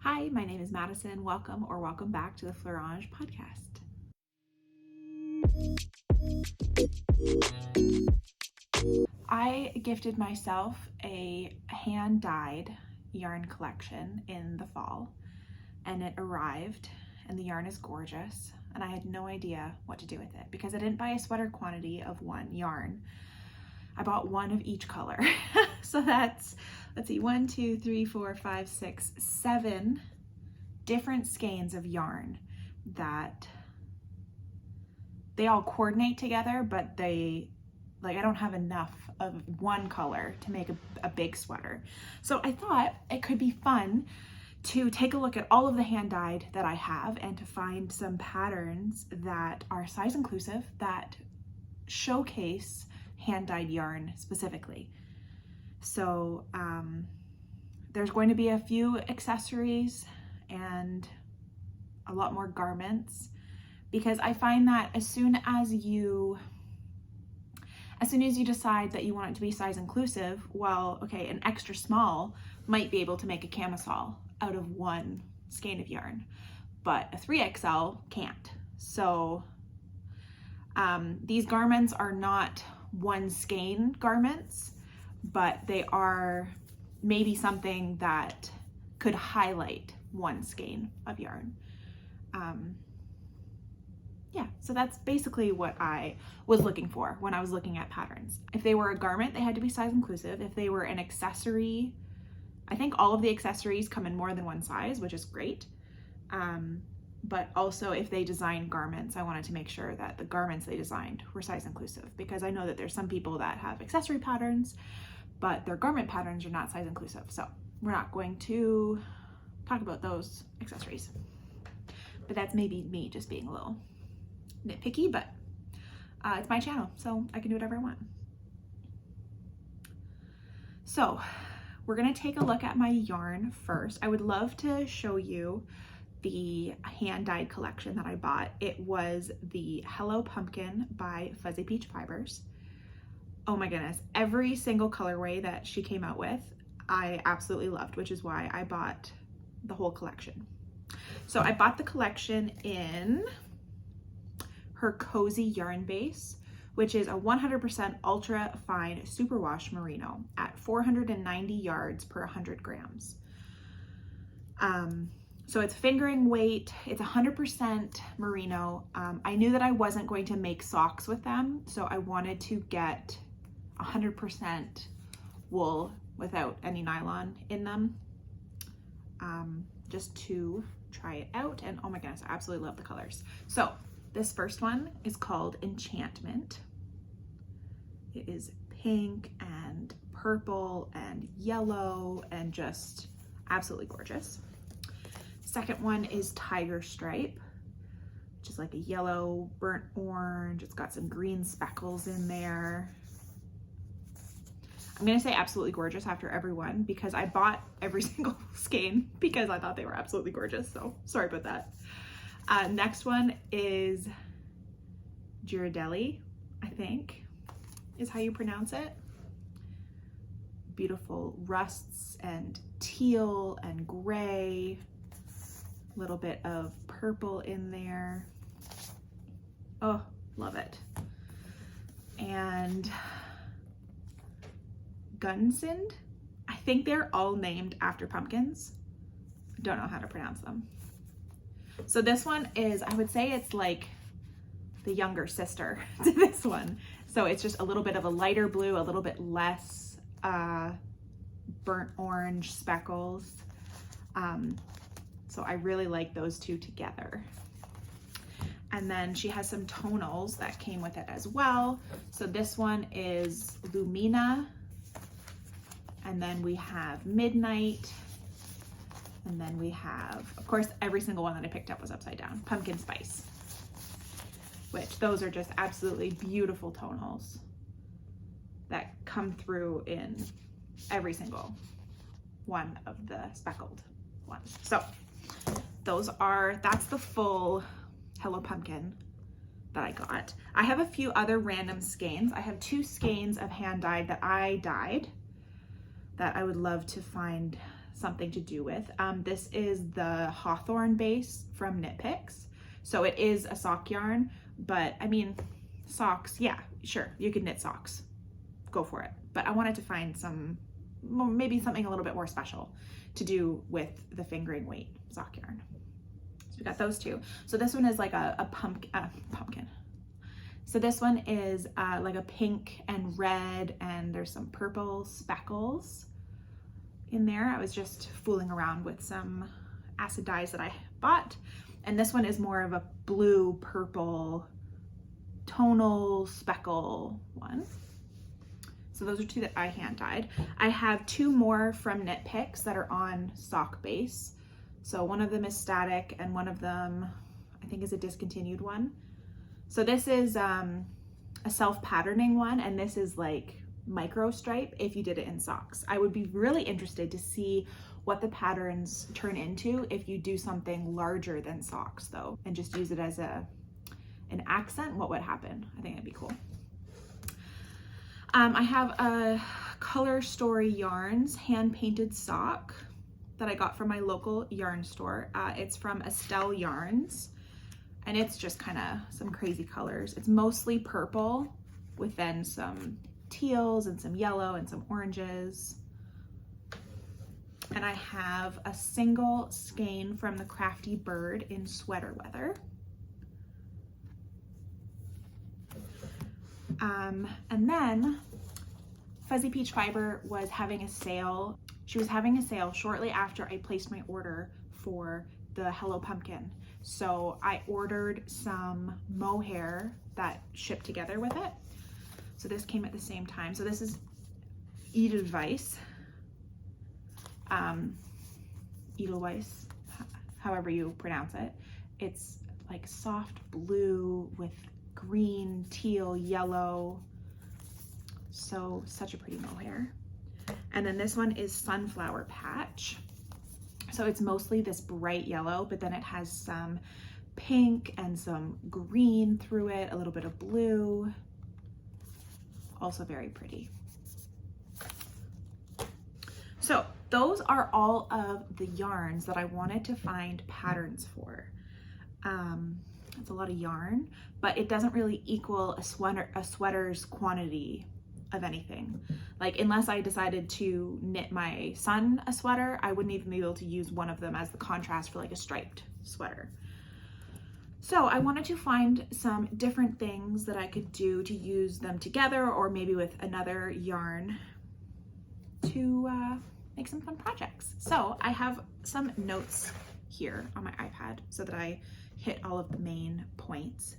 Hi, my name is Madison. Welcome or welcome back to the Fleur Ange podcast. I gifted myself a hand-dyed yarn collection in the fall, and it arrived, and the yarn is gorgeous, and I had no idea what to do with it because I didn't buy a sweater quantity of one yarn. I bought one of each color. So that's, let's see, 1, 2, 3, 4, 5, 6, 7 different skeins of yarn that they all coordinate together, but I don't have enough of one color to make a big sweater. So I thought it could be fun to take a look at all of the hand dyed that I have and to find some patterns that are size inclusive that showcase hand-dyed yarn specifically. So there's going to be a few accessories and a lot more garments, because I find that as soon as you decide that you want it to be size inclusive, well, okay, an extra small might be able to make a camisole out of one skein of yarn, but a 3XL can't. So these garments are not one skein garments, but they are maybe something that could highlight one skein of yarn. Yeah, so that's basically what I was looking for when I was looking at patterns. If they were a garment, they had to be size inclusive. If they were an accessory, I think all of the accessories come in more than one size, which is great. But also if they design garments, I wanted to make sure that the garments they designed were size inclusive, because I know that there's some people that have accessory patterns, but their garment patterns are not size inclusive. So we're not going to talk about those accessories. But that's maybe me just being a little nitpicky, but it's my channel, so I can do whatever I want. So we're gonna take a look at my yarn first. I would love to show you the hand-dyed collection that I bought. It was the Hello Pumpkin by Fuzzy Peach Fibers. Oh my goodness, every single colorway that she came out with, I absolutely loved, which is why I bought the whole collection. So I bought the collection in her Cozy Yarn Base, which is a 100% ultra fine superwash merino at 490 yards per 100 grams. So it's fingering weight, it's 100% merino. I knew that I wasn't going to make socks with them, so I wanted to get 100% wool without any nylon in them, just to try it out. And oh my goodness, I absolutely love the colors. So this first one is called Enchantment. It is pink and purple and yellow and just absolutely gorgeous. Second one is Tiger Stripe, which is like a yellow, burnt orange. It's got some green speckles in there. I'm gonna say absolutely gorgeous after every one because I bought every single skein because I thought they were absolutely gorgeous, so sorry about that. Next one is Ghirardelli, I think is how you pronounce it. Beautiful rusts and teal and gray, a little bit of purple in there. Oh, love it. And Gunsind, I think they're all named after pumpkins. Don't know how to pronounce them. So this one is, I would say it's like the younger sister to this one. So it's just a little bit of a lighter blue, a little bit less burnt orange speckles. So I really like those two together. And then she has some tonals that came with it as well. So this one is Lumina. And then we have Midnight. And then we have, of course, every single one that I picked up was upside down. Pumpkin Spice, which those are just absolutely beautiful tonals that come through in every single one of the speckled ones. So that's the full Hello Pumpkin that I got. I have a few other random skeins. I have 2 skeins of hand dyed that I dyed that I would love to find something to do with. This is the Hawthorn base from Knit Picks. So it is a sock yarn, but I mean, socks, yeah, sure, you could knit socks. Go for it. But I wanted to find maybe something a little bit more special to do with the fingering weight sock yarn. So we got those two. So this one is like a pumpkin. So this one is like a pink and red, and there's some purple speckles in there. I was just fooling around with some acid dyes that I bought. And this one is more of a blue, purple, tonal speckle one. So those are two that I hand dyed. I have two more from Knit Picks that are on sock base. So one of them is static and one of them I think is a discontinued one. So this is a self-patterning one, and this is like micro stripe if you did it in socks. I would be really interested to see what the patterns turn into if you do something larger than socks though, and just use it as an accent. What would happen? I think that'd be cool. I have a Color Story Yarns hand-painted sock that I got from my local yarn store. It's from Estelle Yarns, and it's just kind of some crazy colors. It's mostly purple with then some teals and some yellow and some oranges. And I have a single skein from the Crafty Bird in sweater weather. And then Fuzzy Peach Fiber was having a sale. She was having a sale shortly after I placed my order for the Hello Pumpkin. So I ordered some mohair that shipped together with it. So this came at the same time. So this is Edelweiss. Edelweiss, however you pronounce it. It's like soft blue with green, teal, yellow. So such a pretty mohair. And then this one is Sunflower Patch. So it's mostly this bright yellow, but then it has some pink and some green through it, a little bit of blue. Also very pretty. So those are all of the yarns that I wanted to find patterns for. It's a lot of yarn, but it doesn't really equal a sweater's quantity of anything. Like, unless I decided to knit my son a sweater, I wouldn't even be able to use one of them as the contrast for like a striped sweater. So I wanted to find some different things that I could do to use them together, or maybe with another yarn to make some fun projects. So I have some notes here on my iPad so that I hit all of the main points.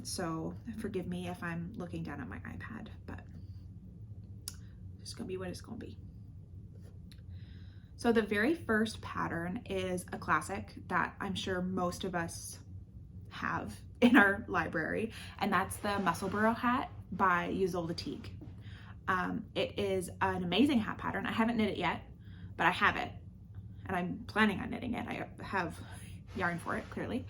So forgive me if I'm looking down at my iPad, but it's gonna be what it's gonna be. So the very first pattern is a classic that I'm sure most of us have in our library, and that's the Musselburgh hat by Ysolda Teague. It is an amazing hat pattern. I haven't knit it yet, but I have it, and I'm planning on knitting it. I have yarn for it, clearly.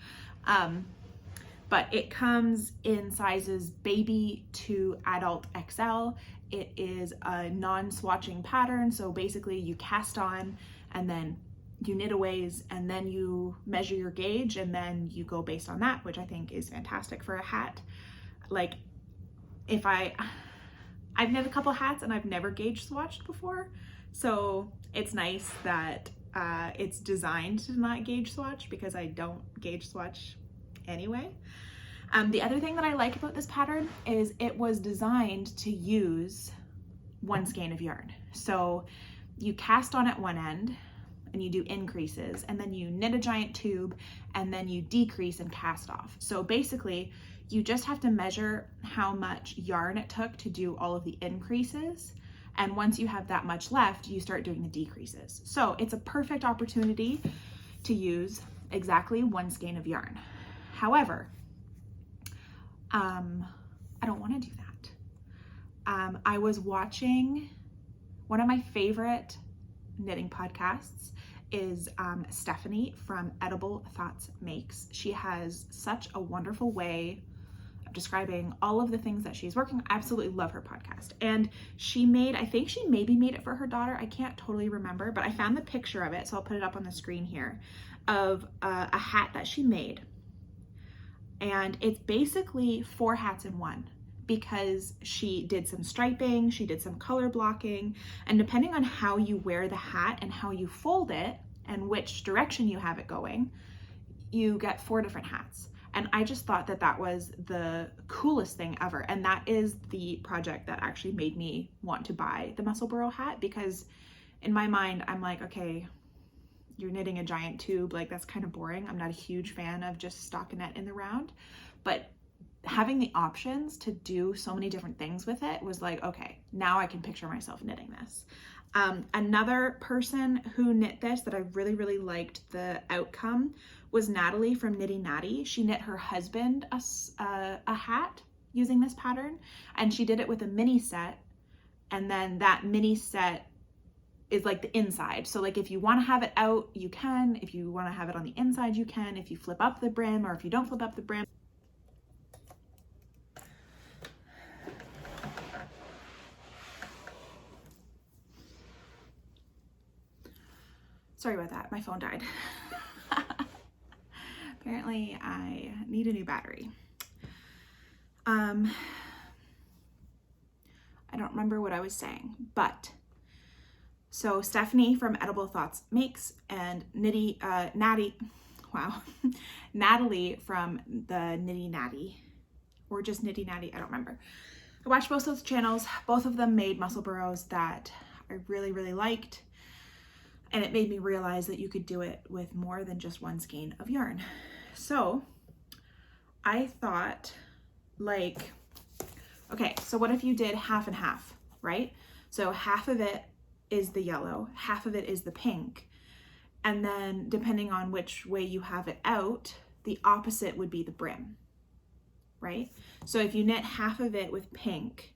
But it comes in sizes baby to adult XL. It is a non-swatching pattern, so basically you cast on and then you knit a ways and then you measure your gauge and then you go based on that, which I think is fantastic for a hat. Like, if I've knit a couple hats and I've never gauge swatched before, so it's nice that it's designed to not gauge swatch, because I don't gauge swatch anyway. The other thing that I like about this pattern is it was designed to use one skein of yarn. So you cast on at one end and you do increases, and then you knit a giant tube and then you decrease and cast off. So basically you just have to measure how much yarn it took to do all of the increases. And once you have that much left, you start doing the decreases. So it's a perfect opportunity to use exactly one skein of yarn. However, I don't want to do that. I was watching one of my favorite knitting podcasts is Stephanie from Edible Thoughts Makes. She has such a wonderful way describing all of the things that she's working on. I absolutely love her podcast. And she made, I think she maybe made it for her daughter. I can't totally remember, but I found the picture of it, so I'll put it up on the screen here, of a hat that she made. And it's basically 4 hats in one, because she did some striping, she did some color blocking, and depending on how you wear the hat and how you fold it and which direction you have it going, you get 4 different hats. And I just thought that that was the coolest thing ever. And that is the project that actually made me want to buy the Musselburgh hat, because in my mind, I'm like, okay, you're knitting a giant tube, like that's kind of boring. I'm not a huge fan of just stockinette in the round, but having the options to do so many different things with it was like, okay, now I can picture myself knitting this. Another person who knit this that I really, really liked the outcome was Natalie from Knitty Natty. She knit her husband a hat using this pattern, and she did it with a mini set, and then that mini set is like the inside. So like if you want to have it out, you can. If you want to have it on the inside, you can. If you flip up the brim, or if you don't flip up the brim. Sorry about that, my phone died. Apparently I need a new battery. I don't remember what I was saying, but so Stephanie from Edible Thoughts Makes, and Natalie from the Knitty Natty, or just Knitty Natty, I don't remember. I watched both those channels. Both of them made Musselburghs that I really, really liked. And it made me realize that you could do it with more than just one skein of yarn. So I thought, like, okay, so what if you did half and half, right? So half of it is the yellow, half of it is the pink. And then depending on which way you have it out, the opposite would be the brim, right? So if you knit half of it with pink,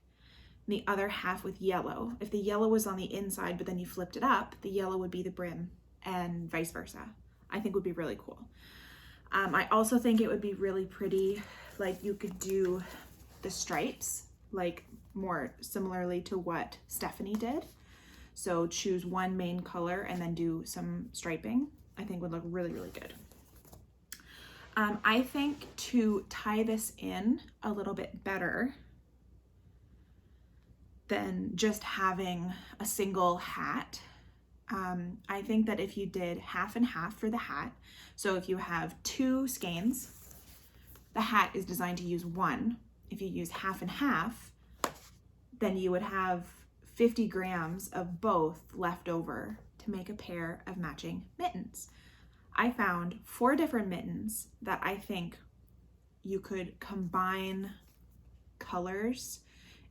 the other half with yellow. If the yellow was on the inside, but then you flipped it up, the yellow would be the brim, and vice versa. I think would be really cool. I also think it would be really pretty, like you could do the stripes, like more similarly to what Stephanie did. So choose one main color and then do some striping. I think would look really, really good. I think to tie this in a little bit better than just having a single hat, I think that if you did half and half for the hat, so if you have 2 skeins, the hat is designed to use 1. If you use half and half, then you would have 50 grams of both left over to make a pair of matching mittens. I found 4 different mittens that I think you could combine colors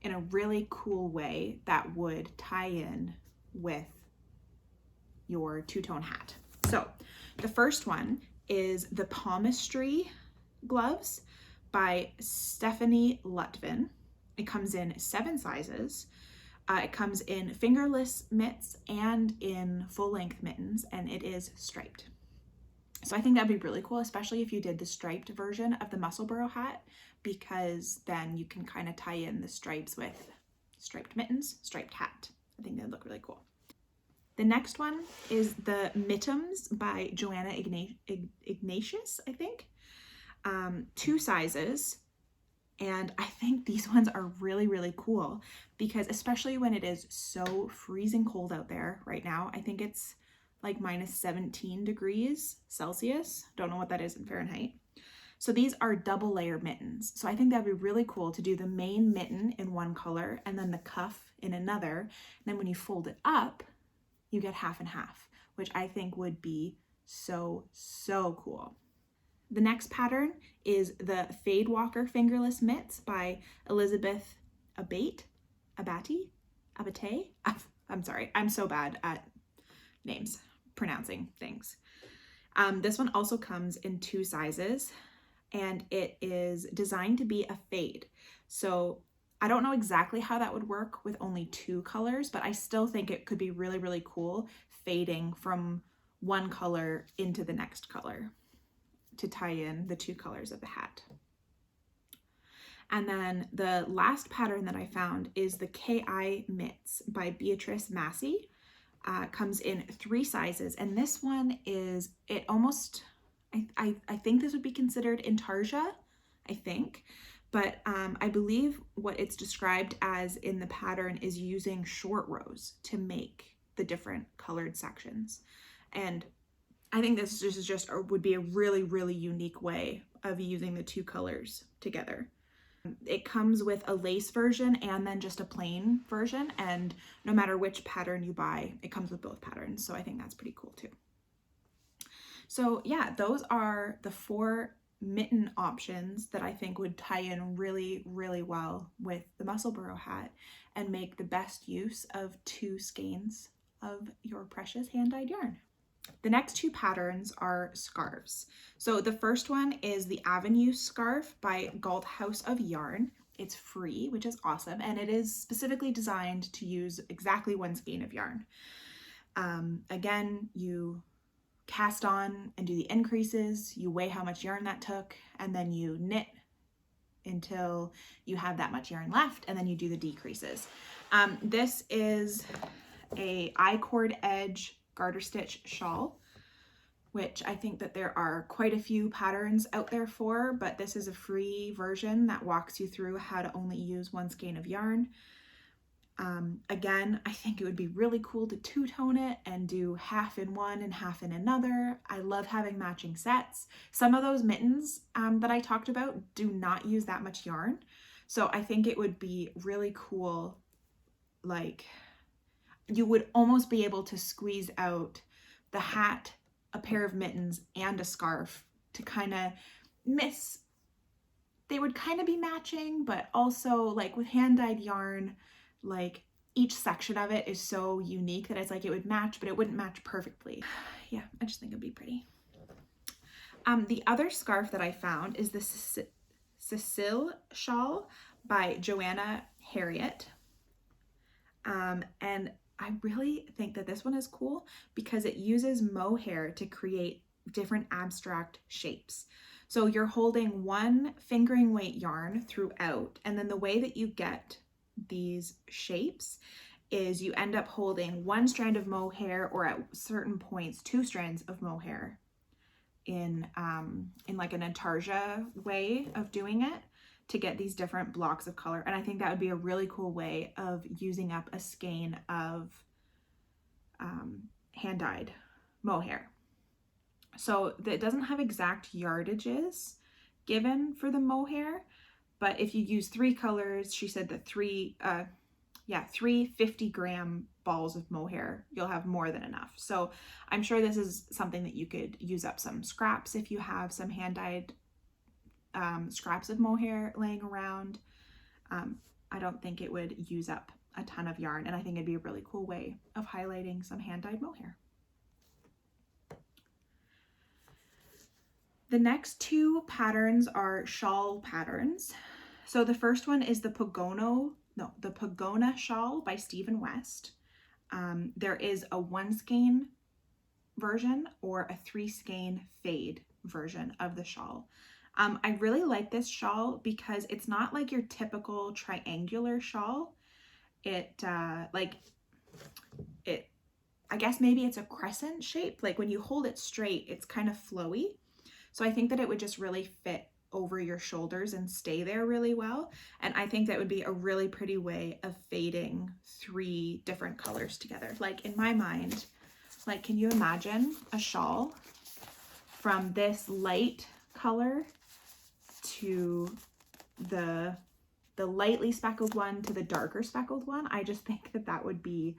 in a really cool way that would tie in with your 2-tone hat. So the first one is the Palmistry gloves by Stephanie Lotven. It comes in 7 sizes. It comes in fingerless mitts and in full-length mittens, and it is striped. So I think that'd be really cool, especially if you did the striped version of the Musselburgh hat, because then you can kind of tie in the stripes with striped mittens, striped hat. I think that'd look really cool. The next one is the Mittums by Joanna Ignatius, I think. 2 sizes. And I think these ones are really, really cool, because especially when it is so freezing cold out there right now, I think it's like minus 17 degrees Celsius. Don't know what that is in Fahrenheit. So these are double layer mittens. So I think that'd be really cool to do the main mitten in one color and then the cuff in another. And then when you fold it up, you get half and half, which I think would be so, so cool. The next pattern is the Fadewalker Fingerless Mitts by Elizabeth Abate. I'm sorry, I'm so bad at names, pronouncing things. This one also comes in 2 sizes, and it is designed to be a fade. So I don't know exactly how that would work with only 2 colors, but I still think it could be really, really cool fading from one color into the next color to tie in the 2 colors of the hat. And then the last pattern that I found is the KI Mitts by Beatrice Mase. Comes in 3 sizes, and this one is, it almost, I think this would be considered intarsia, I think, but I believe what it's described as in the pattern is using short rows to make the different colored sections. And I think this is just would be a really, really unique way of using the 2 colors together. It comes with a lace version and then just a plain version, and no matter which pattern you buy, it comes with both patterns. So I think that's pretty cool too. So yeah, those are the 4 mitten options that I think would tie in really, really well with the Musselburgh hat and make the best use of 2 skeins of your precious hand-dyed yarn. The next 2 patterns are scarves. So the first one is the Avenue scarf by Galt House of Yarn. It's free, which is awesome, and it is specifically designed to use exactly 1 skein of yarn. Again, you cast on and do the increases, you weigh how much yarn that took, and then you knit until you have that much yarn left, and then you do the decreases. This is a I-cord edge garter stitch shawl, which I think that there are quite a few patterns out there for, but this is a free version that walks you through how to only use 1 skein of yarn. Again, I think it would be really cool to two-tone it and do half in one and half in another. I love having matching sets. Some of those mittens that I talked about do not use that much yarn, so I think it would be really cool, like you would almost be able to squeeze out the hat, a pair of mittens, and a scarf to kind of they would kind of be matching, but also like with hand-dyed yarn, like each section of it is so unique that it's like it would match, but it wouldn't match perfectly. Yeah, I just think it'd be pretty. The other scarf that I found is the Cecil shawl by Joanna Herriott. And I really think that this one is cool because it uses mohair to create different abstract shapes. So you're holding 1 fingering weight yarn throughout, and then the way that you get these shapes is you end up holding 1 strand of mohair, or at certain points 2 strands of mohair in like an intarsia way of doing it to get these different blocks of color. And I think that would be a really cool way of using up a skein of hand-dyed mohair. So it doesn't have exact yardages given for the mohair, but if you use 3 colors, she said that 3 50-gram balls of mohair, you'll have more than enough. So I'm sure this is something that you could use up some scraps if you have some hand-dyed scraps of mohair laying around. I don't think it would use up a ton of yarn, and I think it'd be a really cool way of highlighting some hand-dyed mohair. The next 2 patterns are shawl patterns. So the first one is the Pogona shawl by Stephen West. There is a 1 skein version or a 3 skein fade version of the shawl. I really like this shawl because it's not like your typical triangular shawl. I guess maybe it's a crescent shape. Like when you hold it straight, it's kind of flowy. So I think that it would just really fit over your shoulders and stay there really well. And I think that would be a really pretty way of fading 3 different colors together. Like in my mind, like, can you imagine a shawl from this light color to the lightly speckled one to the darker speckled one? I just think that that would be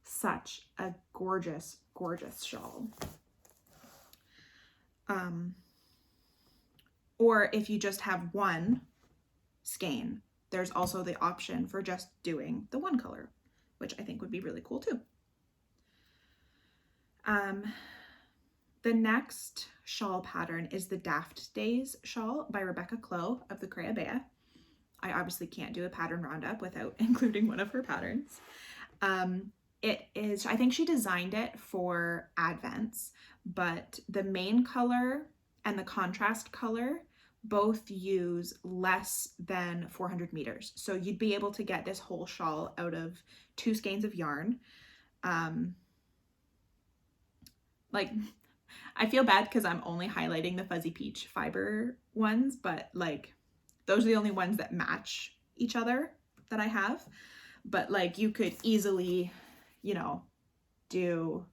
such a gorgeous, gorgeous shawl. Or if you just have 1 skein, there's also the option for just doing the 1 color, which I think would be really cool too. The next shawl pattern is the Daft Days shawl by Rebecca Clow of the Cray Abate. I obviously can't do a pattern roundup without including one of her patterns. It is, I think she designed it for Advents, but the main color and the contrast color both use less than 400 meters. So you'd be able to get this whole shawl out of 2 skeins of yarn. Like, I feel bad because I'm only highlighting the fuzzy peach fiber ones, but like those are the only ones that match each other that I have. But like you could easily, you know, do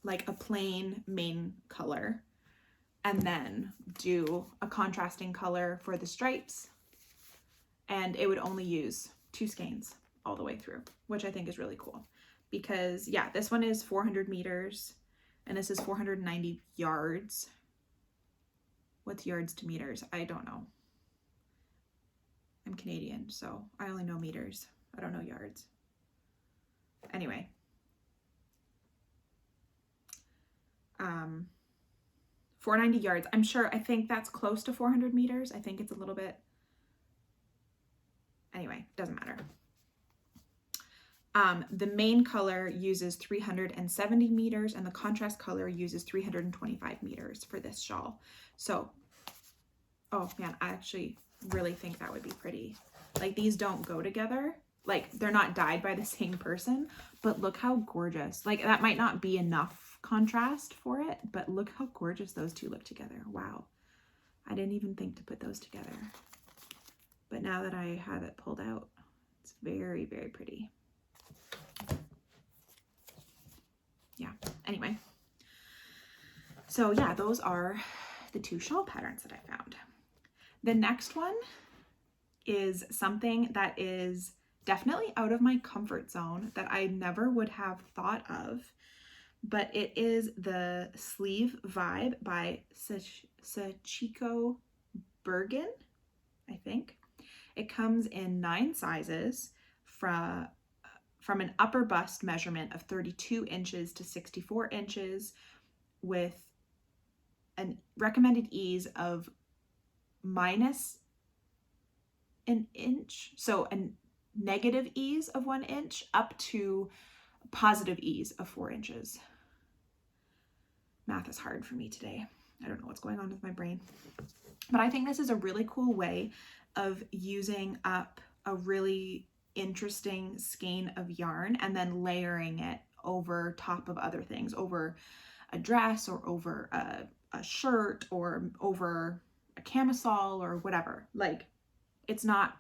like a plain main color and then do a contrasting color for the stripes, and it would only use 2 skeins all the way through, which I think is really cool. Because yeah, this one is 400 meters and this is 490 yards. What's yards to meters? I don't know. I'm Canadian, so I only know meters. I don't know yards. Anyway. 490 yards. I'm sure, I think that's close to 400 meters. I think it's a little bit, anyway, doesn't matter. The main color uses 370 meters and the contrast color uses 325 meters for this shawl. So, oh man, I actually really think that would be pretty. Like these don't go together. Like they're not dyed by the same person, but look how gorgeous. Like that might not be enough contrast for it, but look how gorgeous those two look together. Wow. I didn't even think to put those together. But now that I have it pulled out, it's very, very pretty. Yeah, anyway. So yeah, those are the 2 shawl patterns that I found. The next one is something that is definitely out of my comfort zone that I never would have thought of, but it is the Sleeve Vibe by Sachiko Burgin, I think. It comes in 9 sizes from an upper bust measurement of 32 inches to 64 inches with a recommended ease of minus an inch. So a negative ease of 1 inch up to positive ease of 4 inches. Math is hard for me today. I don't know what's going on with my brain. But I think this is a really cool way of using up a really interesting skein of yarn and then layering it over top of other things, over a dress or over a shirt or over a camisole or whatever. Like it's not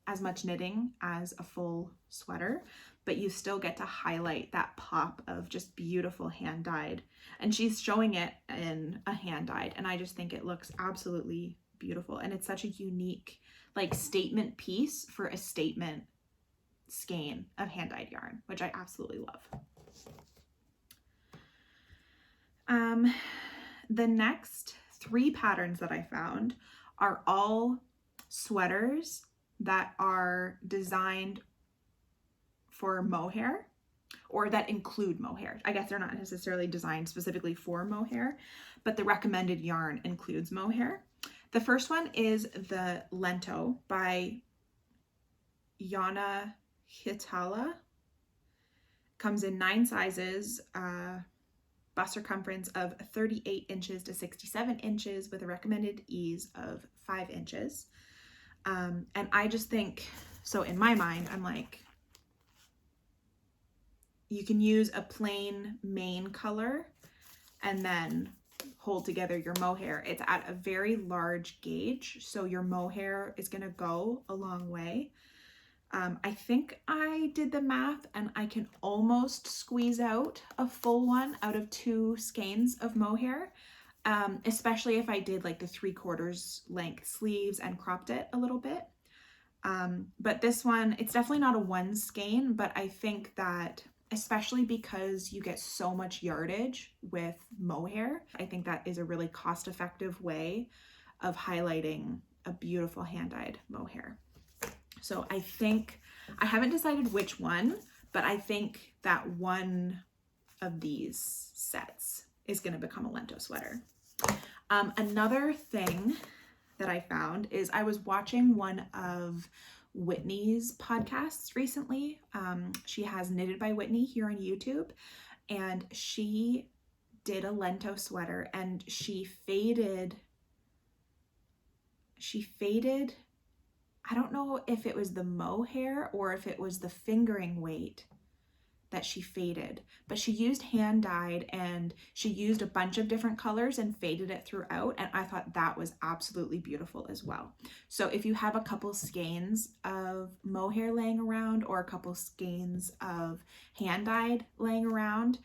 as much knitting as a full sweater, but you still get to highlight that pop of just beautiful hand dyed. And she's showing it in a hand dyed, and I just think it looks absolutely beautiful. And it's such a unique like statement piece for a statement skein of hand dyed yarn, which I absolutely love. The next 3 patterns that I found are all sweaters that are designed for mohair, or that include mohair. I guess they're not necessarily designed specifically for mohair, but the recommended yarn includes mohair. The first one is the Lento by Jonna Hietala. Comes in 9 sizes, bust circumference of 38 inches to 67 inches with a recommended ease of 5 inches. And I just think, so in my mind, I'm like, you can use a plain main color and then hold together your mohair. It's at a very large gauge, so your mohair is gonna go a long way. I think I did the math and I can almost squeeze out a full one out of 2 skeins of mohair, especially if I did like the 3/4 length sleeves and cropped it a little bit. But this one, it's definitely not a 1 skein, but I think that especially because you get so much yardage with mohair, I think that is a really cost-effective way of highlighting a beautiful hand-dyed mohair. So I think, I haven't decided which one, but I think that one of these sets is going to become a Lento sweater. Another thing that I found is I was watching one of Whitney's podcasts recently. She has Knitted by Whitney here on YouTube, and she did a Lento sweater, and she faded, I don't know if it was the mohair or if it was the fingering weight that she faded, but she used hand dyed, and she used a bunch of different colors and faded it throughout, and I thought that was absolutely beautiful as well. So if you have a couple skeins of mohair laying around or a couple skeins of hand dyed laying around,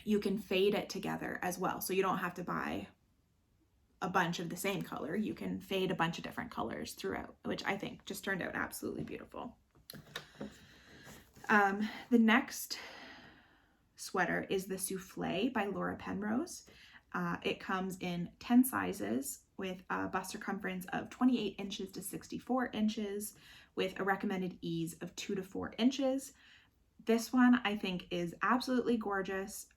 you can fade it together as well. So you don't have to buy a bunch of the same color. You can fade a bunch of different colors throughout, which I think just turned out absolutely beautiful. The next sweater is the Soufflé by Laura Penrose. It comes in 10 sizes with a bust circumference of 28 inches to 64 inches with a recommended ease of 2 to 4 inches. This one I think is absolutely gorgeous.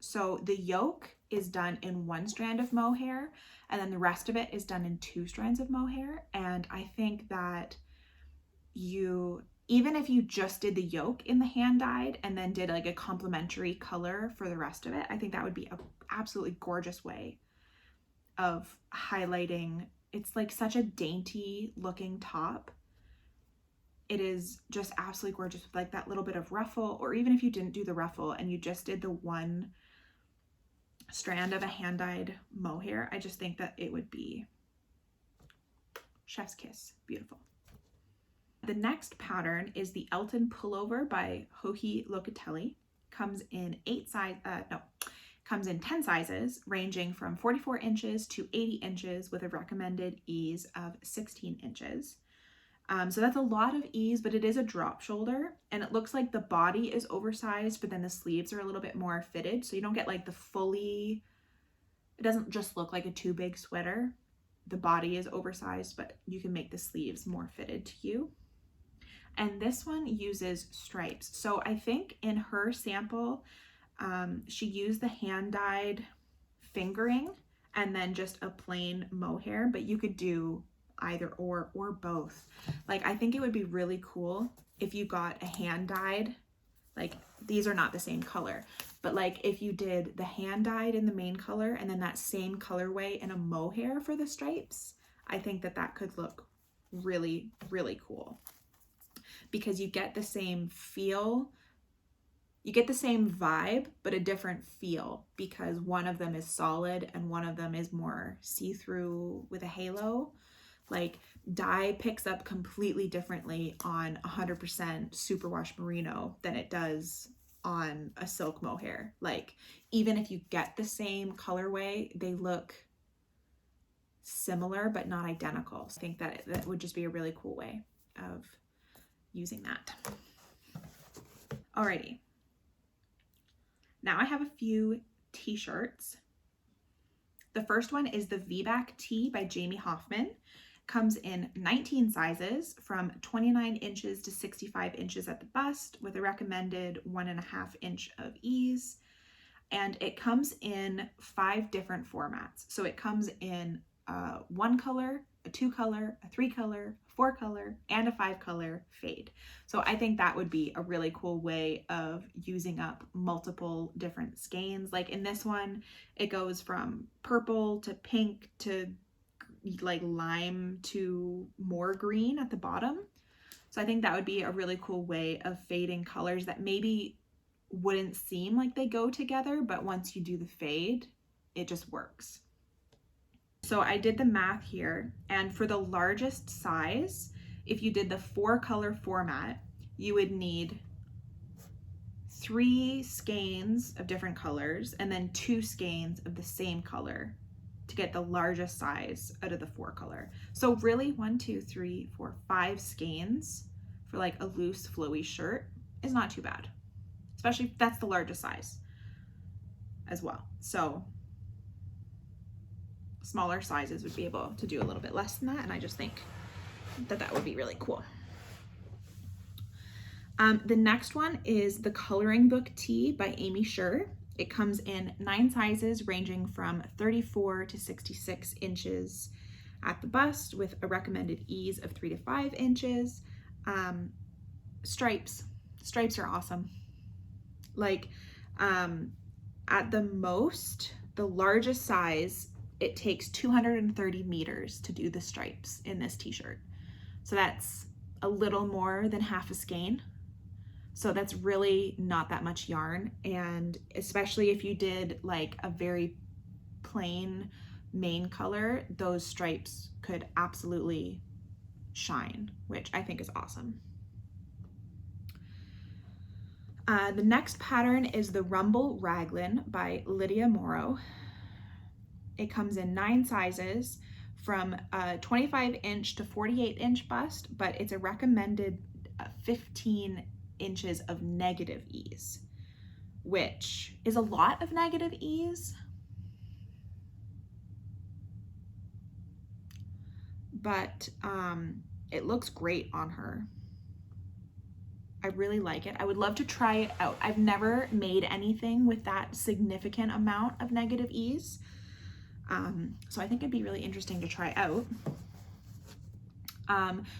So the yoke is done in 1 strand of mohair, and then the rest of it is done in 2 strands of mohair. And I think that even if you just did the yoke in the hand dyed and then did like a complementary color for the rest of it, I think that would be an absolutely gorgeous way of highlighting. It's like such a dainty looking top. It is just absolutely gorgeous with like that little bit of ruffle, or even if you didn't do the ruffle and you just did the 1 strand of a hand dyed mohair, I just think that it would be chef's kiss, beautiful. The next pattern is the Elton pullover by Joji Locatelli. Comes in 10 sizes ranging from 44 inches to 80 inches with a recommended ease of 16 inches. So that's a lot of ease, but it is a drop shoulder, and it looks like the body is oversized, but then the sleeves are a little bit more fitted. So you don't get like it doesn't just look like a too big sweater. The body is oversized, but you can make the sleeves more fitted to you. And this one uses stripes. So I think in her sample, she used the hand dyed fingering and then just a plain mohair, but you could do either or both. Like, I think it would be really cool if you got a hand dyed, like these are not the same color, but like if you did the hand dyed in the main color and then that same colorway in a mohair for the stripes, I think that that could look really, really cool. Because you get the same feel, you get the same vibe, but a different feel, because one of them is solid and one of them is more see-through with a halo. Like, dye picks up completely differently on 100% superwash merino than it does on a silk mohair. Like, even if you get the same colorway, they look similar but not identical. So I think that that would just be a really cool way of using that. Alrighty. Now I have a few t-shirts. The first one is the V-back tee by Jamie Hoffman. Comes in 19 sizes from 29 inches to 65 inches at the bust with a recommended 1.5 inch of ease. And it comes in 5 different formats. So it comes in 1 color, a 2 color, a 3 color, 4 color, and a 5 color fade. So I think that would be a really cool way of using up multiple different skeins. Like in this one, it goes from purple to pink to like lime to more green at the bottom. So I think that would be a really cool way of fading colors that maybe wouldn't seem like they go together, but once you do the fade, it just works. So I did the math here, and for the largest size, if you did the 4 color format, you would need 3 skeins of different colors and then 2 skeins of the same color to get the largest size out of the 4 color. So really 1, 2, 3, 4, 5 skeins for like a loose flowy shirt is not too bad, especially if that's the largest size as well. So smaller sizes would be able to do a little bit less than that, and I just think that that would be really cool. The next one is the Coloring Book Tee by Amy Sher. It comes in 9 sizes ranging from 34 to 66 inches at the bust with a recommended ease of 3 to 5 inches. Stripes are awesome. Like at the most, the largest size, it takes 230 meters to do the stripes in this t-shirt. So that's a little more than half a skein. So that's really not that much yarn. And especially if you did like a very plain main color, those stripes could absolutely shine, which I think is awesome. The next pattern is the Rumble Raglan by Lydia Morrow. It comes in 9 sizes from a 25-inch to 48-inch bust, but it's a recommended 15 inches of negative ease, which is a lot of negative ease, but it looks great on her. I really like it. I would love to try it out. I've never made anything with that significant amount of negative ease. So I think it'd be really interesting to try out.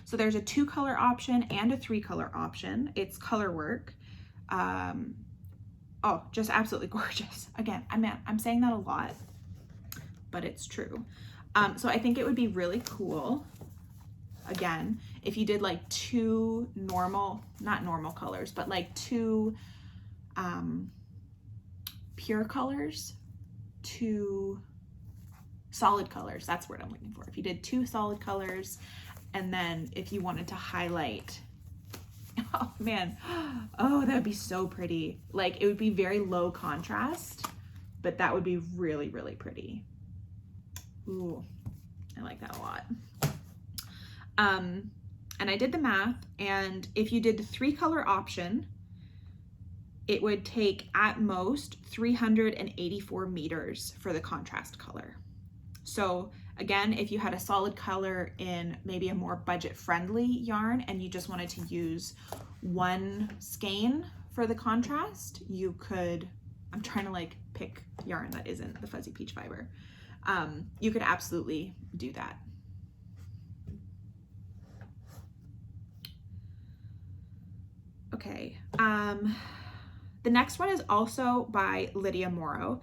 So there's a 2-color option and a 3-color option. It's color work. Oh, just absolutely gorgeous. Again, I'm saying that a lot, but it's true. So I think it would be really cool, again, if you did like 2 normal, not normal colors, but like 2 pure colors, 2 solid colors. That's what I'm looking for. If you did 2 solid colors, and then if you wanted to highlight, oh man, oh, that would be so pretty. Like, it would be very low contrast, but that would be really, really pretty. Ooh, I like that a lot. And I did the math, and if you did the 3-color option, it would take at most 384 meters for the contrast color. So again, if you had a solid color in maybe a more budget-friendly yarn and you just wanted to use 1 skein for the contrast, you could, I'm trying to like pick yarn that isn't the fuzzy peach fiber. You could absolutely do that. Okay, the next one is also by Lydia Morrow.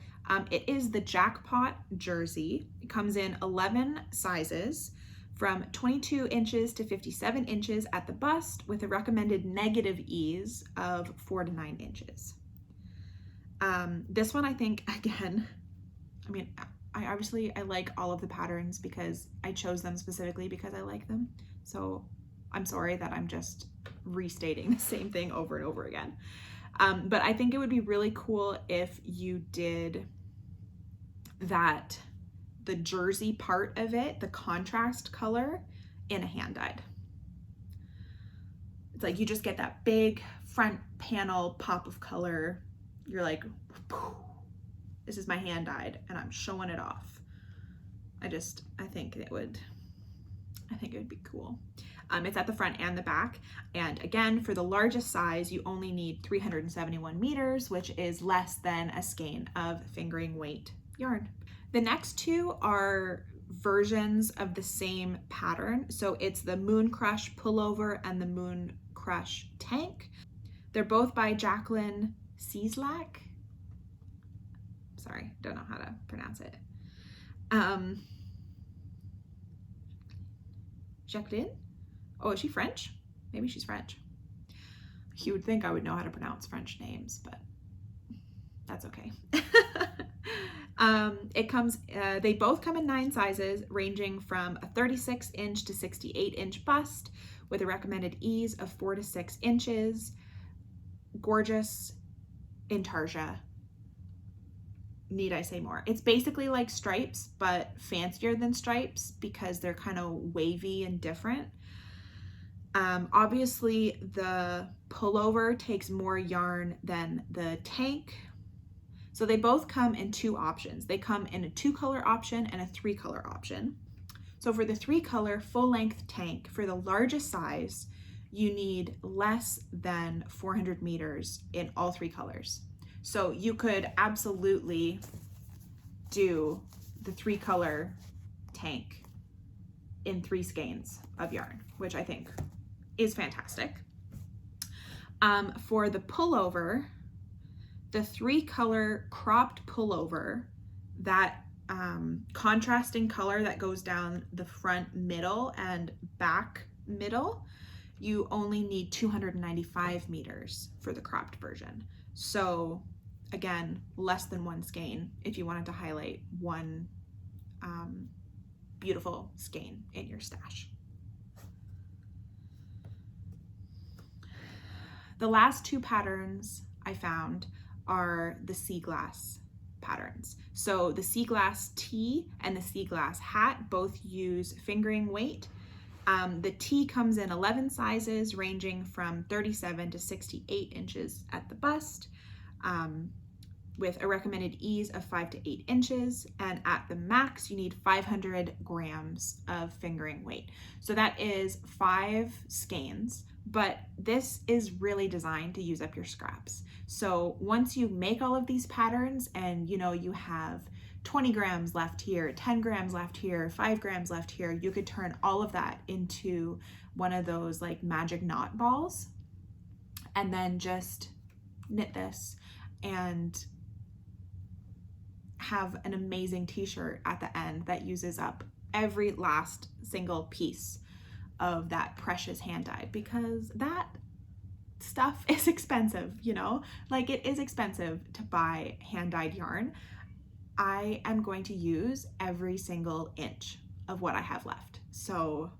It is the Jackpot Jersey. It comes in 11 sizes from 22 inches to 57 inches at the bust, with a recommended negative ease of 4 to 9 inches. This one, I think, again, I mean, I like all of the patterns because I chose them specifically because I like them. So I'm sorry that I'm just restating the same thing over and over again. But I think it would be really cool if you did the jersey part of it, the contrast color, in a hand dyed. It's like you just get that big front panel pop of color. You're like, this is my hand dyed and I'm showing it off. I think it would be cool. It's at the front and the back. And again, for the largest size, you only need 371 meters, which is less than a skein of fingering weight yarn. The next 2 are versions of the same pattern. So it's the Moon Crush Pullover and the Moon Crush Tank. They're both by Jacqueline Cieslak. Sorry, don't know how to pronounce it. Jacqueline? Oh, is she French? Maybe she's French. You would think I would know how to pronounce French names, but that's okay. They both come in 9 sizes, ranging from a 36-inch to 68-inch bust, with a recommended ease of 4 to 6 inches. Gorgeous intarsia. Need I say more? It's basically like stripes, but fancier than stripes because they're kind of wavy and different. Obviously the pullover takes more yarn than the tank. So they both come in 2 options. They come in a 2-color option and a 3-color option. So for the 3-color full-length tank, for the largest size, you need less than 400 meters in all 3 colors. So you could absolutely do the 3-color tank in 3 skeins of yarn, which I think is fantastic. For the pullover, the 3-color cropped pullover, that contrasting color that goes down the front middle and back middle, you only need 295 meters for the cropped version. So again, less than 1 skein if you wanted to highlight one beautiful skein in your stash. The last 2 patterns I found are the sea glass patterns. So the sea glass tee and the sea glass hat both use fingering weight. The tee comes in 11 sizes ranging from 37 to 68 inches at the bust, with a recommended ease of 5 to 8 inches, and at the max you need 500 grams of fingering weight. So that is 5 skeins, but this is really designed to use up your scraps. So once you make all of these patterns and you have 20 grams left here, 10 grams left here, 5 grams left here, you could turn all of that into one of those like magic knot balls and then just knit this and have an amazing t-shirt at the end that uses up every last single piece of that precious hand dyed, because that stuff is expensive, like it is expensive to buy hand dyed yarn. I am going to use every single inch of what I have left. So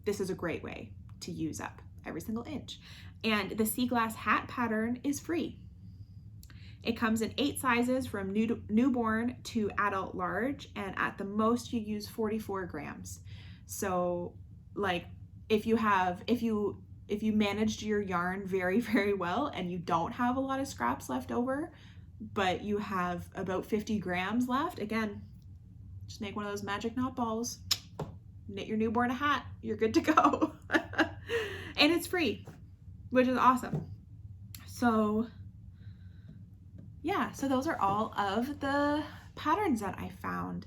this is a great way to use up every single inch. And the sea glass hat pattern is free. It comes in 8 sizes from newborn to adult large, and at the most you use 44 grams. So like if you managed your yarn very, very well and you don't have a lot of scraps left over, but you have about 50 grams left, again, just make one of those magic knot balls, knit your newborn a hat, you're good to go. And it's free, which is awesome. So yeah, so those are all of the patterns that I found.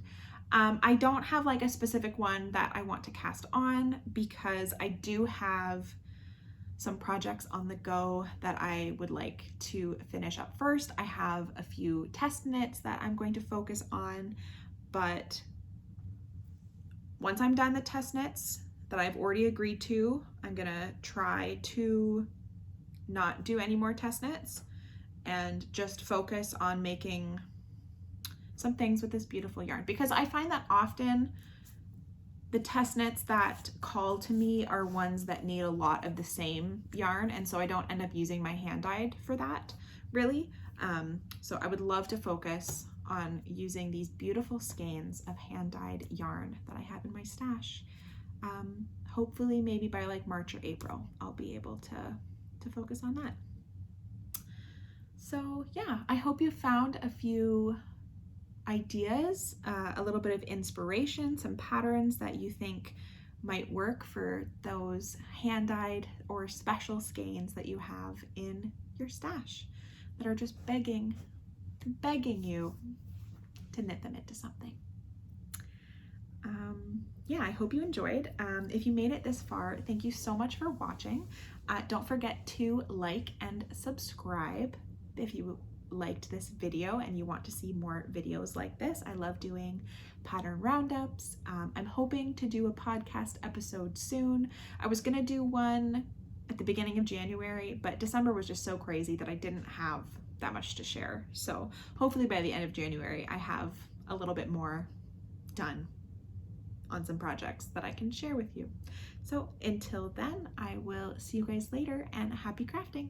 I don't have like a specific one that I want to cast on because I do have some projects on the go that I would like to finish up first. I have a few test knits that I'm going to focus on, but once I'm done the test knits that I've already agreed to, I'm gonna try to not do any more test knits and just focus on making some things with this beautiful yarn, because I find that often the test knits that call to me are ones that need a lot of the same yarn, and so I don't end up using my hand dyed for that really. So I would love to focus on using these beautiful skeins of hand dyed yarn that I have in my stash. Hopefully maybe by like March or April I'll be able to focus on that. So yeah, I hope you found a few ideas, a little bit of inspiration, some patterns that you think might work for those hand-dyed or special skeins that you have in your stash that are just begging you to knit them into something. Yeah, I hope you enjoyed. If you made it this far, thank you so much for watching. Don't forget to like and subscribe if you liked this video and you want to see more videos like this. I love doing pattern roundups. I'm hoping to do a podcast episode soon. I was gonna do one at the beginning of January, but December was just so crazy that I didn't have that much to share. So hopefully by the end of January, I have a little bit more done on some projects that I can share with you. So until then, I will see you guys later, and happy crafting.